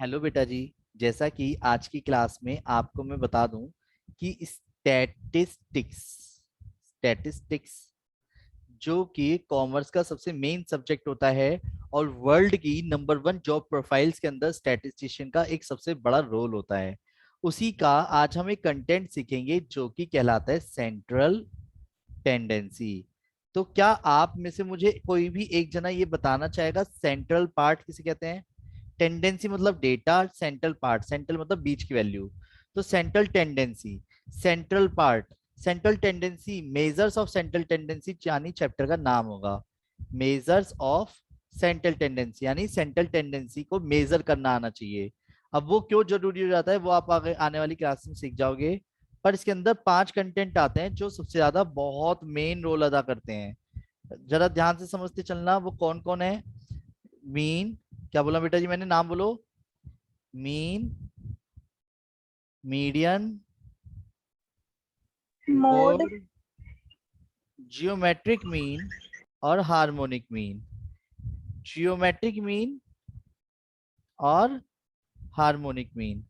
Hello बेटा जी। जैसा कि आज की क्लास में आपको मैं बता दूं कि स्टैटिस्टिक्स स्टैटिस्टिक्स जो कि कॉमर्स का सबसे मेन सब्जेक्ट होता है और वर्ल्ड की नंबर 1 जॉब प्रोफाइल्स के अंदर स्टैटिस्टिशियन का एक सबसे बड़ा रोल होता है, उसी का आज हम एक कंटेंट सीखेंगे जो कि कहलाता है सेंट्रल टेंडेंसी। तो क्या आप में से मुझे कोई भी एक जना ये बताना चाहेगा सेंट्रल पार्ट किसे कहते हैं? टेंडेंसी मतलब डेटा, सेंट्रल पार्ट, सेंट्रल मतलब बीच की वैल्यू। तो central tendency, central part, central tendency, measures of central tendency यानी चैप्टर का नाम होगा। मेजर्स ऑफ सेंट्रल टेंडेंसी यानी सेंट्रल टेंडेंसी को मेजर करना आना चाहिए। अब वो क्यों जरूरी हो जाता है वो आप आगे आने वाली क्लास में सीख जाओगे। पर इसके अंदर 5 कंटेंट आते हैं जो सबसे ज्यादा बहुत मेन रोल अदा करते हैं। जरा ध्यान से समझते चलना वो कौन कौन है। मीन, क्या बोला बेटा जी मैंने, नाम बोलो। Mean, median, mode, mode, geometric mean और हार्मोनिक मीन। जियोमेट्रिक मीन और हार्मोनिक मीन।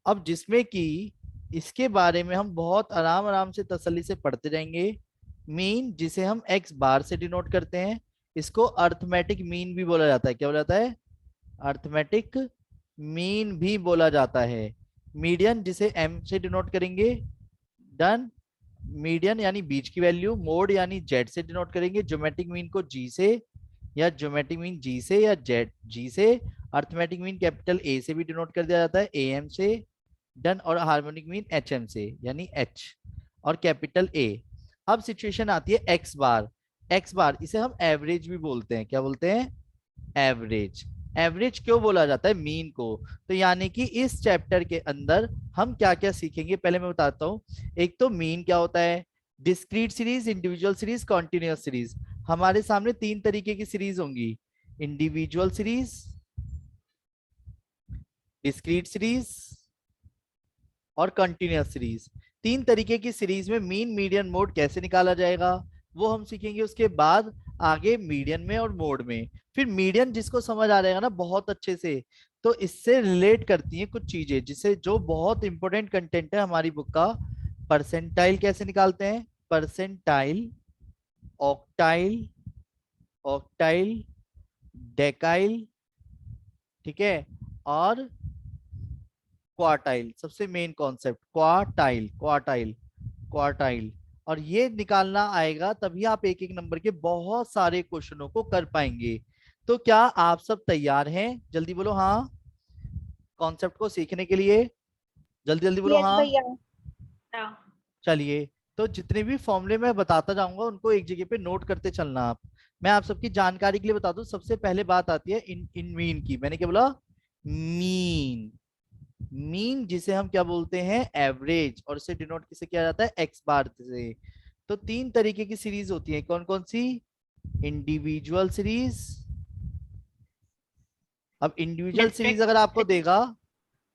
अब जिसमें कि इसके बारे में हम बहुत आराम आराम से तसल्ली से पढ़ते जाएंगे। मीन जिसे हम एक्स बार से डिनोट करते हैं, इसको अर्थमेटिक मीन भी बोला जाता है। क्या बोला जाता है? अर्थमेटिक मीन भी बोला जाता है। मीडियन जिसे एम से डिनोट करेंगे, डन। मीडियन यानी बीच की वैल्यू। मोड यानी जेड से डिनोट करेंगे। ज्योमेट्रिक मीन को जी से, या ज्योमेट्रिक मीन जी से या जेड जी से। अर्थमेटिक मीन कैपिटल ए से भी डिनोट कर दिया जाता है, ए एम से, डन। और हार्मोनिक मीन एच एम से यानी एच और कैपिटल ए। अब सिचुएशन आती है एक्स बार। एक्स बार इसे हम एवरेज भी बोलते हैं। क्या बोलते हैं? एवरेज। एवरेज क्यों बोला जाता है मीन को? तो यानी कि इस चैप्टर के अंदर हम क्या क्या सीखेंगे पहले मैं बताता हूं। एक तो मीन क्या होता है, discrete series, individual series, continuous series. हमारे सामने 3 तरीके की सीरीज होंगी, इंडिविजुअल सीरीज, डिस्क्रीट सीरीज और कंटिन्यूअस सीरीज। 3 तरीके की सीरीज में मीन, मीडियन, मोड कैसे निकाला जाएगा वो हम सीखेंगे। उसके बाद आगे मीडियन में और मोड में। फिर मीडियन जिसको समझ आ जाएगा ना बहुत अच्छे से, तो इससे रिलेट करती हैं कुछ चीजें जिसे जो बहुत इंपॉर्टेंट कंटेंट है हमारी बुक का। परसेंटाइल कैसे निकालते हैं, परसेंटाइल, ऑक्टाइल, ऑक्टाइल, डेकाइल, ठीक है, और क्वार्टाइल। सबसे main concept quartile, quartile, quartile. और ये निकालना आएगा तभी आप एक एक नंबर के बहुत सारे क्वेश्चनों को कर पाएंगे। तो क्या आप सब तैयार हैं? जल्दी बोलो हाँ। कॉन्सेप्ट को सीखने के लिए जल्दी जल्दी बोलो यस हाँ। भैया। चलिए, तो जितने भी फॉर्मूले मैं बताता जाऊंगा उनको एक जगह पे नोट करते चलना आप। मैं आप सबकी जानकारी के लिए बता दूं, सबसे पहले बात आती है इन इन मीन की। मैंने क्या बोला? मीन। मीन जिसे हम क्या बोलते हैं? एवरेज। और इसे डिनोट किसे किया जाता है? एक्स बार से। तो 3 तरीके की सीरीज होती है, कौन कौन सी? Individual series. अब इंडिविजुअल सीरीज अगर आपको देगा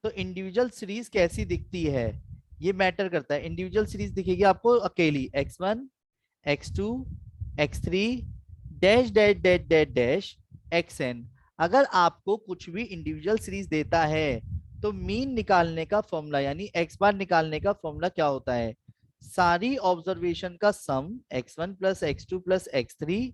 तो इंडिविजुअल सीरीज कैसी दिखती है ये मैटर करता है। इंडिविजुअल सीरीज दिखेगी आपको अकेली, x1, x2, x3, dash dash dash dash dash xn। अगर आपको कुछ भी इंडिविजुअल सीरीज देता है तो मीन निकालने का फॉर्मूला यानी एक्स बार निकालने का फॉर्मूला क्या होता है? सारी ऑब्जर्वेशन का सम x1 plus x2 plus x3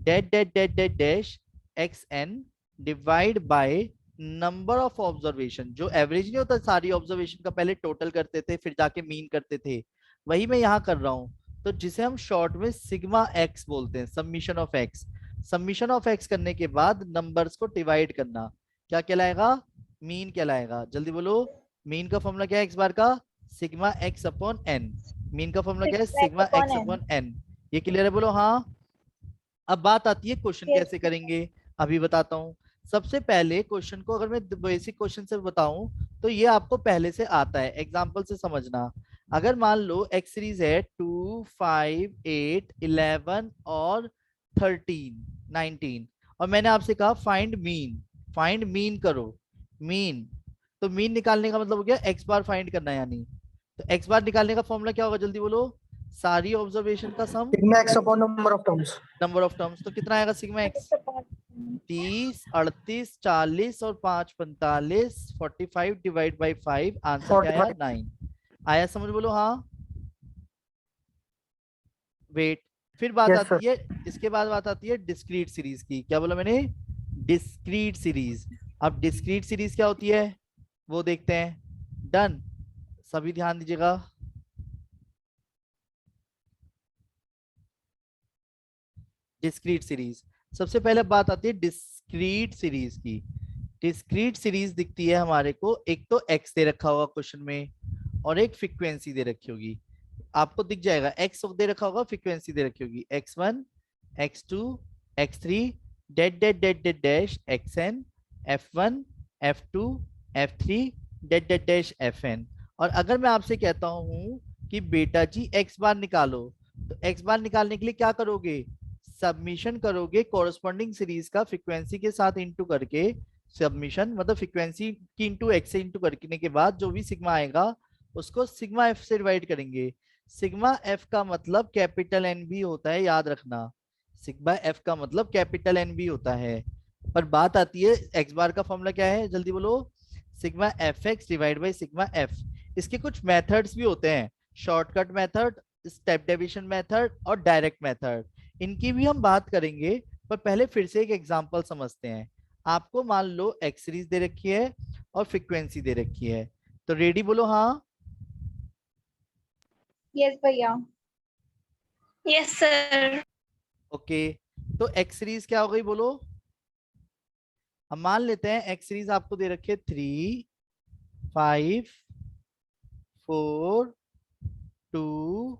dash dash dash dash dash xn divide by number of observation. जो एवरेज नहीं होता, सारी ऑब्जर्वेशन का पहले टोटल करते थे फिर जाके मीन करते थे, वही मैं यहाँ कर रहा हूँ। तो जिसे हम शॉर्ट में सिग्मा एक्स बोलते हैं, summation of x. Summation of x करने के बाद नंबर्स को डिवाइड करना क्या कहलाएगा? मीन कहलाएगा। जल्दी बोलो। मीन का फॉर्मूला क्या है एक्स बार का? Sigma x upon n. Mean का फॉर्मूला क्या है? X sigma upon x n. Upon n. ये क्लियर है? बोलो हाँ। अब बात आती है क्वेश्चन यस। कैसे करेंगे, अभी बताता हूँ। सबसे पहले क्वेश्चन को अगर मैं बेसिक क्वेश्चन से बताऊं तो ये आपको पहले से आता है, एग्जांपल से समझना। अगर मान लो एक्स सीरीज है 2, 5, 8, 11 और 13, 19, और मैंने आपसे कहा फाइंड मीन। फाइंड मीन करो। मीन, तो मीन निकालने का मतलब हो गया एक्स बार फाइंड करना यानी। तो एक्स बार निकालने का फॉर्मूला क्या होगा? जल्दी बोलो। सारी ऑब्जर्वेशन का sum, sigma x upon number of terms. Number of terms. तो कितना आएगा सिग्मा एक्स? 30, 38, 40 और 5 45, 45 डिवाइड बाई 5, आंसर क्या आया? 9 आया समझ, बोलो हाँ। वेट, फिर बात यस सर। आती है, इसके बाद बात आती है डिस्क्रीट सीरीज की। क्या बोला मैंने? Discrete series. अब डिस्क्रीट सीरीज क्या होती है वो देखते हैं। डन, सभी ध्यान दीजिएगा। डिस्क्रीट सीरीज, सबसे पहले बात आती है डिस्क्रीट सीरीज की। डिस्क्रीट सीरीज दिखती है हमारे को, एक तो एक्स दे रखा होगा क्वेश्चन में और एक फ्रीक्वेंसी दे रखी होगी। आपको दिख जाएगा एक्स दे रखा होगा, फ्रीक्वेंसी दे रखी होगी x1, x2, x3, dot dot dot dot dash xn, f1, f2, f3, dot dot dash fn। और अगर मैं आपसे कहता हूं कि बेटा जी x बार निकालो, तो x बार निकालने के लिए क्या करोगे? सबमिशन करोगे कॉरस्पॉन्डिंग सीरीज का फ्रीक्वेंसी के साथ इंटू करके। सबमिशन मतलब फ्रीक्वेंसी की इंटू एक्स से इंटू करने के बाद जो भी सिग्मा आएगा उसको सिग्मा एफ से डिवाइड करेंगे। सिग्मा एफ का मतलब कैपिटल एन भी होता है, याद रखना। सिग्मा एफ का मतलब कैपिटल एन भी होता है। पर बात आती है एक्स बार का फॉर्मूला क्या है, जल्दी बोलो। Sigma F x divide by sigma F. इसके कुछ मेथड्स भी होते हैं, shortcut method, step deviation method और डायरेक्ट मेथड। इनकी भी हम बात करेंगे, पर पहले फिर से एक एग्जांपल समझते हैं। आपको मान लो एक्स सीरीज दे रखी है और फ्रीक्वेंसी दे रखी है, तो रेडी बोलो हाँ। यस भैया। Yes sir. ओके, तो एक्स सीरीज क्या हो गई बोलो। हम मान लेते हैं एक्स सीरीज आपको दे रखी है 3, 5, 4, 2,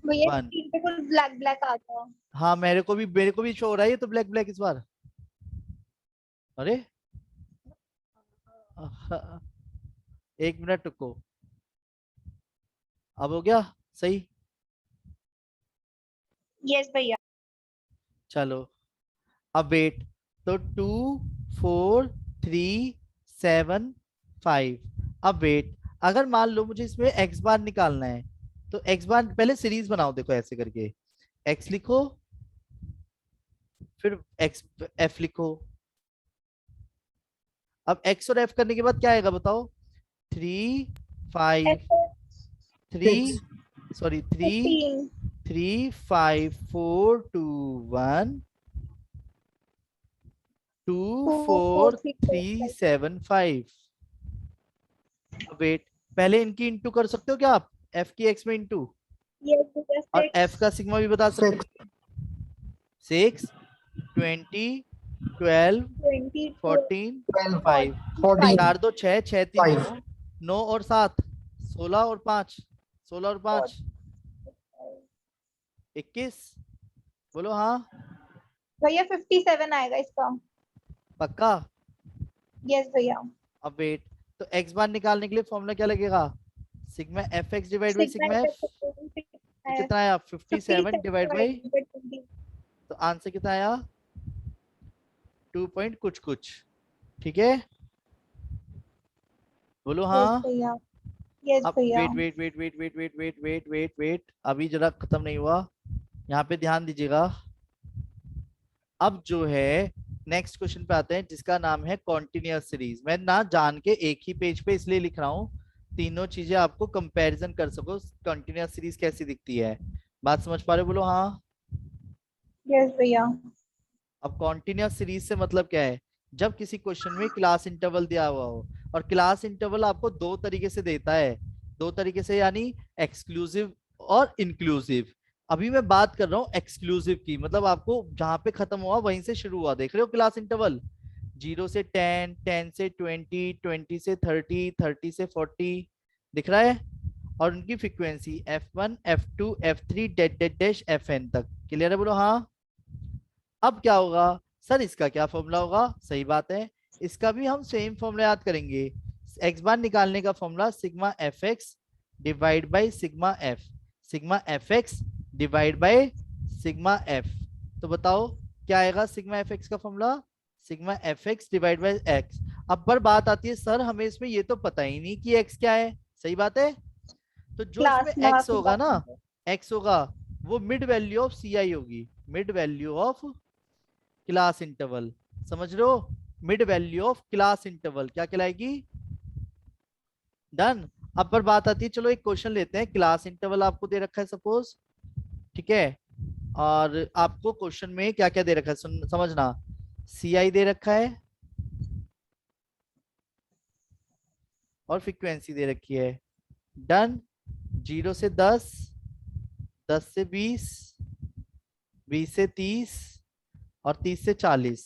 भैया 1। स्क्रीन पे कुछ ब्लैक ब्लैक आता है। हाँ मेरे को भी शो हो रहा है ये तो ब्लैक ब्लैक इस बार। अरे एक मिनट रुको, अब हो गया सही? यस भैया। चलो अब वेट, तो 2, 4, 3, 7, 5। अब वेट, अगर मान लो मुझे इसमें एक्स बार निकालना है, तो एक्स बार पहले सीरीज बनाओ, देखो ऐसे करके एक्स लिखो, फिर एक्स एफ लिखो। अब एक्स और एफ करने के बाद क्या आएगा बताओ? 3, 5, 3, सॉरी 3, 15 3, 5, 4, 2, 1, 2, 4 4, 3 3, 7, 5। वेट, पहले इनकी इंटू कर सकते हो क्या आप, एफ की एक्स में इंटू, यस भैया। और एफ का सिग्मा भी बता सकते हो। 6, 20, 12, 20 14, 12, 5। 14, 4 2 6, 6 3 5, 9, 9 और 7 16 और 5, 16 और 5 21। बोलो हाँ। भैया 57 आएगा इसका। पक्का? यस भैया। अब वेट, तो एक्स बार निकालने के लिए फॉर्मूला क्या लगेगा? Sigma F x divide by sigma sigma F. तो कितना आया? 57 डिवाइड बाई, 20। तो आंसर कितना आया? 2 पॉइंट कुछ कुछ। ठीक है, बोलो यस हाँ। भैया। यस अब भैया। Wait wait wait wait wait wait wait wait wait wait, अभी जरा खत्म नहीं हुआ, यहाँ पे ध्यान दीजिएगा। अब जो है नेक्स्ट क्वेश्चन पे आते हैं जिसका नाम है कॉन्टिन्यूअस सीरीज। मैं ना जान के एक ही पेज पे इसलिए लिख रहा हूँ, तीनों चीजें आपको कंपैरिजन कर सको, कॉन्टिन्यूअस सीरीज कैसी दिखती है। बात समझ पा रहे हो? बोलो हाँ। यस भैया। अब कॉन्टिन्यूअस सीरीज से मतलब क्या है? जब किसी क्वेश्चन में क्लास इंटरवल दिया हुआ हो, और क्लास इंटरवल आपको दो तरीके से देता है, दो तरीके से यानी एक्सक्लूसिव और इंक्लूसिव। अभी मैं बात कर रहा हूँ एक्सक्लूसिव की, मतलब आपको जहां पे खत्म हुआ वहीं से शुरू हुआ, देख रहे हो क्लास इंटरवल? 0 से 10, 10 से 20, 20 से 30, 30 से 40, दिख रहा है? और उनकी frequency f1, f2, f3, dot dot dash fn तक। क्लियर है? बोलो हाँ। अब क्या होगा सर, इसका क्या फॉर्मूला होगा? सही बात है, इसका भी हम सेम फॉर्मूला याद करेंगे। एक्स बार निकालने का formula sigma F x divide by sigma F, sigma F x divide by sigma F. तो बताओ क्या आएगा सिग्मा एफ एक्स का formula? Sigma F x divide by x. अब पर बात आती है सर हमें इसमें ये तो पता ही नहीं कि एक्स क्या है। सही बात है, तो जो इसमें क्लास में एक्स आपकी होगा बात ना, सुन। एक्स होगा वो मिड वैल्यू ऑफ सी आई होगी, mid value of class interval. समझ रहे हो? Mid value of class interval क्या कहलाएगी? डन। अब पर बात आती है, चलो एक क्वेश्चन लेते हैं। क्लास इंटरवल आपको दे रखा है सपोज, ठीक है, और आपको क्वेश्चन में क्या क्या दे रखा है समझना। सीआई दे रखा है और फ्रीक्वेंसी दे रखी है। डन। 0 से 10, 10 से 20, 20 से 30 और 30 से 40,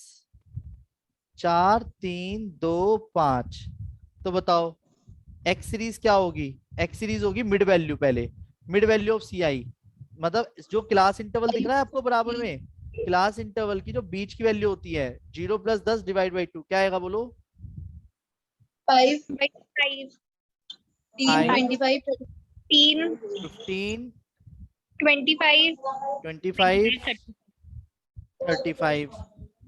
4 3 2 5। तो बताओ एक्स सीरीज क्या होगी? एक्स सीरीज होगी मिड वैल्यू, पहले मिड वैल्यू ऑफ सी आई, मतलब जो क्लास इंटरवल दिख रहा है आपको बराबर में, क्लास इंटरवल की जो बीच की वैल्यू होती है, 0 + 10 ÷ 2 क्या आएगा बोलो? 5 by 5 3 5 25 3 15 25 25 35।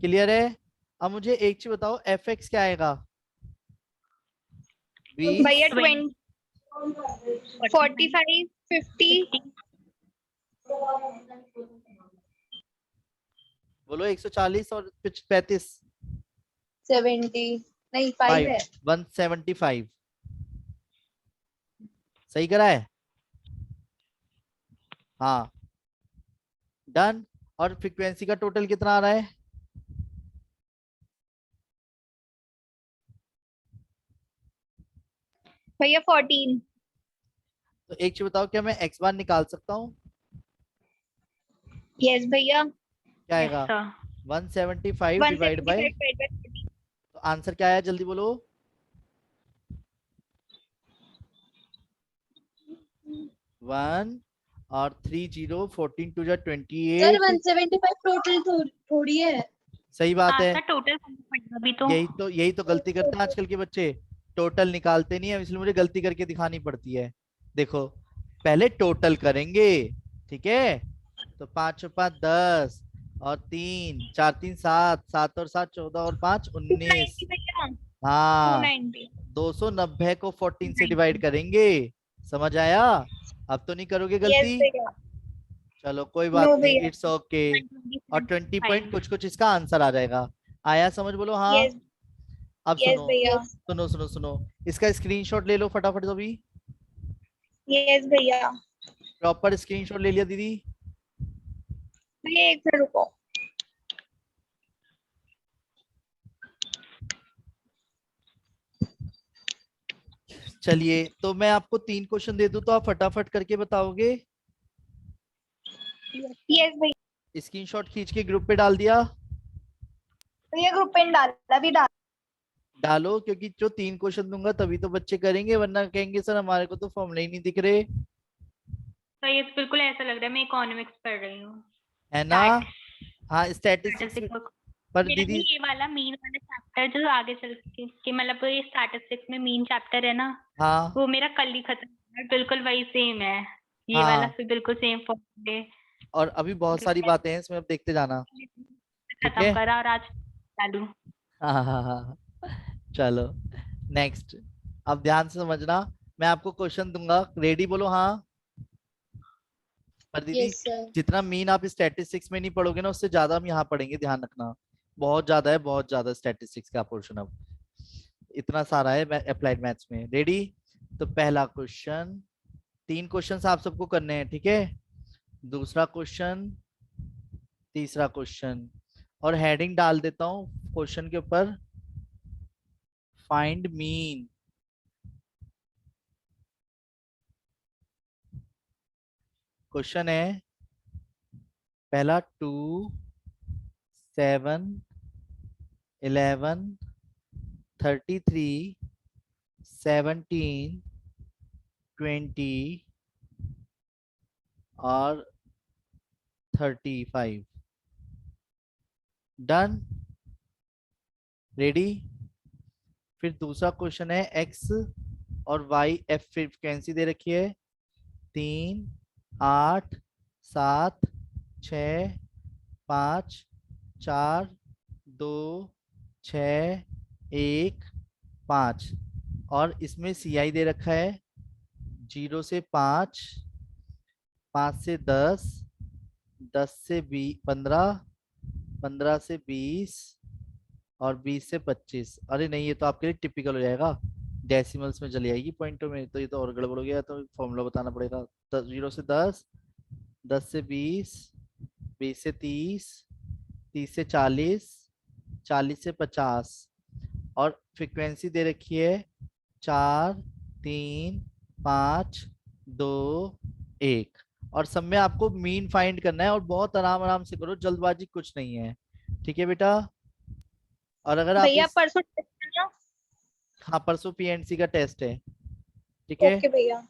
क्लियर है? अब मुझे एक चीज बताओ, एफ एक्स क्या आएगा? 20 भैया 20 45 50 बोलो 140 और 35। 70 नहीं 5 है 175। सही करा है? हाँ। डन। और फ्रीक्वेंसी का टोटल कितना आ रहा है? भैया 14 तो एक चीज बताओ, क्या मैं एक्स बार निकाल सकता हूँ? यस भैया क्या आएगा? 175 डिवाइड बाय, 175 by 14 तो आंसर क्या आया जल्दी बोलो? 1 और 30, 14 2 सर 28। 175 टोटल थोड़ी है सही बात हाँ है। सर टोटल पड़ेगा अभी तो। यही तो गलती करते हैं आजकल के बच्चे, टोटल निकालते नहीं है, इसलिए मुझे गलती करके दिखानी पड़ती है। देखो पहले टोटल करेंगे, ठीक है? तो 5 और 5 10 और 3 4 3 7, 7 और 7 14 और 5 19। 290 भैया हाँ, 290 290 को 14 से डिवाइड करेंगे। समझ आया? अब तो नहीं करोगे यस गलती? भैया चलो कोई नो बात नहीं, भैया इट्स ओके। और 20 पॉइंट 125। कुछ कुछ इसका आंसर आ जाएगा। आया समझ? बोलो हाँ। यस अब यस सुनो, भैया सुनो सुनो सुनो, इसका स्क्रीनशॉट ले लो फटाफट सभी। यस भैया प्रॉपर स्क्रीनशॉट ले लिया दीदी? भैया एक मिनट रुको चलिए, तो मैं आपको 3 क्वेश्चन दे दूं तो आप फटाफट करके बताओगे? यस भैया स्क्रीनशॉट खींच के ग्रुप पे डाल दिया? भैया ग्रुप पे डाला भी डाल डालो, क्योंकि जो 3 क्वेश्चन दूंगा तभी तो बच्चे करेंगे, वरना कहेंगे सर हमारे को तो फॉर्मूला ही नहीं दिख रहे। तो ये तो बिल्कुल ऐसा लग रहा है मैं इकोनॉमिक्स पढ़ रही हूँ। है ना? हाँ, स्टैटिस्टिक्स। स्टैटिस्टिक्स पर मेरा दीदी, भी ये वाला मीन वाला चैप्टर जो आगे चल के मतलब ये स्टैटिस्टिक्स में मीन चैप्टर है ना, हाँ वो मेरा कल ही खत्म हुआ है, बिल्कुल वही सेम है। ये वाला हाँ, फिर बिल्कुल सेम फॉर्मूले और अभी बहुत सारी बातें हैं इसमें, अब देखते जाना। ठीक खत्म है? करा और आज चालू। हाँ हाँ हाँ हाँ। चलो नेक्स्ट। अब ध्यान से समझना, मैं आपको क्वेश्चन दूंगा, रेडी बोलो हाँ। पर दीदी, यस सर जितना मीन आप स्टैटिस्टिक्स में नहीं पढ़ोगे ना, उससे ज्यादा हम यहाँ पढ़ेंगे, ध्यान रखना। बहुत ज्यादा है, बहुत ज्यादा स्टैटिस्टिक्स का पोर्शन अब इतना सारा है अप्लाइड मैथ्स में। रेडी? तो पहला क्वेश्चन, 3 क्वेश्चन आप सबको करने हैं, ठीक है? दूसरा क्वेश्चन, तीसरा क्वेश्चन, और हेडिंग डाल देता हूँ क्वेश्चन के ऊपर, फाइंड मीन। क्वेश्चन है पहला, 2 7 11 33 17 20 और 35। डन। रेडी? फिर दूसरा क्वेश्चन है, एक्स और वाई एफ फ्रीक्वेंसी दे रखी है, 3 8 7 6 5 4 2 6 1 5, और इसमें सी आई दे रखा है 0 से 5, 5 से 10, 10 से 15, 15 से 20, और 20 से 25। अरे नहीं, ये तो आपके लिए टिपिकल हो जाएगा, डेसिमल्स में चली जाएगी पॉइंटों में, तो ये तो और गड़बड़ हो गया, तो फॉर्मूला बताना पड़ेगा। 0 से 10, 10 से 20, 20 से 30, 30 से 40, 40 से 50, और फ्रीक्वेंसी दे रखी है 4, 3, 5, 2, 1। और सब में आपको मीन फाइंड करना है, और बहुत आराम आराम से करो, जल्दबाजी कुछ नहीं है, ठीक है बेटा। और अगर आप भैया इस, परसों test करना। हाँ परसों पीएनसी का टेस्ट है, ठीक है। ओके भैया।